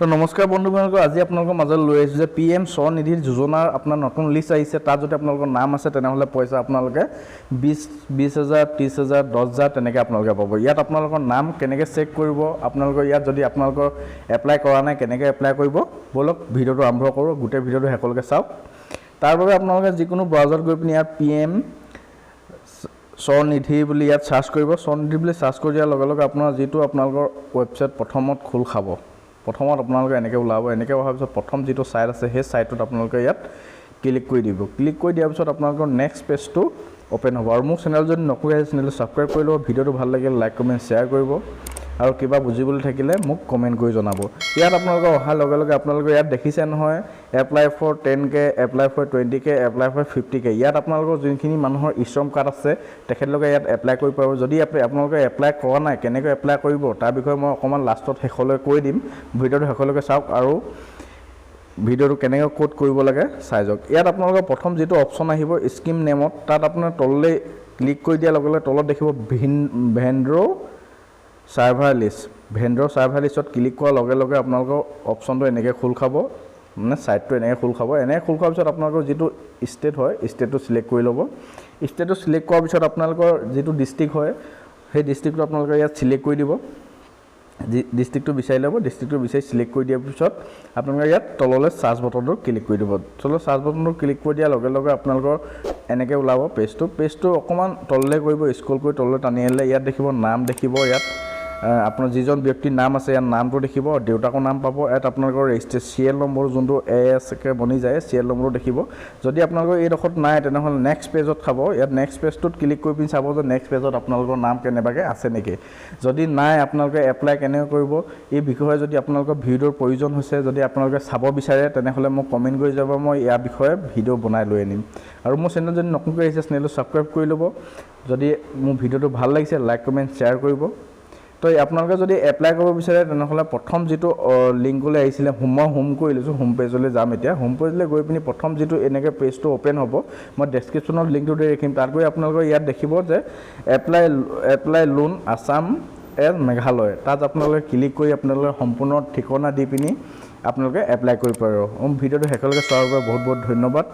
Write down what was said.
তো নমস্কাৰ বন্ধুসকল, আজি আপোনালোকৰ মাজত লৈ আহিছোঁ যে PM স্বনিধি যোজনাৰ আপোনাৰ নতুন লিষ্ট আহিছে। তাত যদি আপোনালোকৰ নাম আছে তেনেহ'লে পইচা আপোনালোকে 20,000, 30,000, 10,000 তেনেকৈ আপোনালোকে পাব। ইয়াত আপোনালোকৰ নাম কেনেকৈ চেক কৰিব, আপোনালোকৰ ইয়াত যদি আপোনালোকৰ এপ্লাই কৰা নাই কেনেকৈ এপ্লাই কৰিব, বলক ভিডিঅ'টো আৰম্ভ কৰোঁ। গোটেই ভিডিঅ'টো শেষলৈকে চাওক। তাৰ বাবে আপোনালোকে যিকোনো ব্ৰাউজাৰত গৈ পিনি ইয়াত PM স্বনিধি বুলি ইয়াত চাৰ্চ কৰিব। স্বনিধি বুলি চাৰ্চ কৰি দিয়াৰ লগে লগে আপোনাৰ যিটো আপোনালোকৰ ৱেবছাইট প্ৰথমত খোল খাব। প্ৰথমত আপোনালোকে এনেকৈ ওলাব। এনেকৈ অহাৰ পিছত প্ৰথম যিটো ছাইট আছে সেই ছাইটটোত আপোনালোকে ইয়াত ক্লিক কৰি দিব। ক্লিক কৰি দিয়াৰ পিছত আপোনালোকৰ নেক্সট পেজটো অ'পেন হ'ব। আৰু মোৰ চেনেল যদি নতুন আছে চেনেলটো ছাবস্ক্ৰাইব কৰি ল'ব। ভিডিঅ'টো ভাল লাগিলে লাইক কমেণ্ট শ্বেয়াৰ কৰিব আৰু কিবা বুজিবলৈ থাকিলে মোক কমেণ্ট কৰি জনাব। ইয়াত আপোনালোকে অহাৰ লগে লগে আপোনালোকে ইয়াত দেখিছে নহয়, apply for 10K, apply for 20K, apply for 50K। ইয়াত আপোনালোকৰ যোনখিনি মানুহৰ শ্ৰম কাৰ্ড আছে তেখেতলোকে ইয়াত এপ্লাই কৰিব পাৰিব। যদি আপোনালোকে এপ্লাই কৰা নাই কেনেকৈ এপ্লাই কৰিব তাৰ বিষয়ে মই অকণমান লাষ্টত শেষলৈ কৈ দিম। ভিডিঅ'টো শেষলৈকে চাওক আৰু ভিডিঅ'টো কেনেকৈ ক'ড কৰিব লাগে চাই যাওক। ইয়াত আপোনালোকৰ প্ৰথম যিটো অপশ্যন আহিব স্কিম নেমত, তাত আপোনাৰ তললৈ ক্লিক কৰি দিয়াৰ লগে লগে তলত দেখিব ভেন্ডৰ ছাৰ্ভাৰ লিষ্ট। ভেন্ডৰ ছাৰ্ভাৰ লিষ্টত ক্লিক কৰাৰ লগে লগে আপোনালোকৰ অপশ্যনটো এনেকৈ খোল খাব, মানে ছাইটটো এনেকৈ খোল খাব। এনেকৈ খোল খোৱাৰ পিছত আপোনালোকৰ যিটো ষ্টেট হয় ষ্টেটটো চিলেক্ট কৰি ল'ব। ষ্টেটটো চিলেক্ট কৰাৰ পিছত আপোনালোকৰ যিটো ডিষ্ট্ৰিক্ট হয় সেই ডিষ্ট্ৰিক্টটো আপোনালোকে ইয়াত চিলেক্ট কৰি দিব। ডিষ্ট্ৰিক্টটো বিচাৰি ল'ব। ডিষ্ট্ৰিক্টটো বিচাৰি চিলেক্ট কৰি দিয়াৰ পিছত আপোনালোকে ইয়াত তললৈ চাৰ্চ বটনটো ক্লিক কৰি দিব। তললৈ চাৰ্চ বটনটো ক্লিক কৰি দিয়াৰ লগে লগে আপোনালোকৰ এনেকৈ ওলাব পেজটো অকণমান তললৈ কৰিব, স্ক্ৰল কৰি তললৈ টানি আনিলে ইয়াত দেখিব নাম দেখিব। ইয়াত আপোনাৰ যিজন ব্যক্তিৰ নাম আছে ইয়াত নামটো দেখিব, দেউতাকৰ নাম পাব। ইয়াত আপোনালোকৰ ৰেজিষ্টাৰ চিৰিয়েল নম্বৰ যোনটো ASকে বনি যায় চিৰিয়েল নম্বৰটো দেখিব। যদি আপোনালোকৰ এইডোখৰত নাই তেনেহ'লে নেক্সট পেজত খাব। ইয়াত নেক্সট পেজটোত ক্লিক কৰি পিনি চাব যে নেক্সট পেজত আপোনালোকৰ নাম কেনেবাকৈ আছে নেকি। যদি নাই আপোনালোকে এপ্লাই কেনেকৈ কৰিব এই বিষয়ে যদি আপোনালোকৰ ভিডিঅ'ৰ প্ৰয়োজন হৈছে, যদি আপোনালোকে চাব বিচাৰে তেনেহ'লে মোক কমেণ্ট কৰি যাব, মই ইয়াৰ বিষয়ে ভিডিঅ' বনাই লৈ আনিম। আৰু মোৰ চেনেল যদি নতুনকৈ আহিছে চেনেলটো ছাবস্ক্ৰাইব কৰি ল'ব। যদি মোৰ ভিডিঅ'টো ভাল লাগিছে লাইক কমেণ্ট শ্বেয়াৰ কৰিব। তো আপোনালোকে যদি এপ্লাই কৰিব বিচাৰে তেনেহ'লে প্ৰথম যিটো লিংকলৈ আহিছিলে মই হোম কৰি লৈছোঁ, হোম পেজলৈ যাম। এতিয়া হোম পেজলৈ গৈ পিনি প্ৰথম যিটো এনেকৈ পেজটো অ'পেন হ'ব, মই ডেছক্ৰিপশ্যনত লিংকটো দি ৰাখিম। তাত গৈ আপোনালোকে ইয়াত দেখিব যে apply loan Assam as Meghalaya. তাত আপোনালোকে ক্লিক কৰি আপোনালোকে সম্পূৰ্ণ ঠিকনা দি পিনি আপোনালোকে এপ্লাই কৰিব পাৰিব। ভিডিঅ'টো শেষলৈকে চোৱাৰ বাবে বহুত বহুত ধন্যবাদ।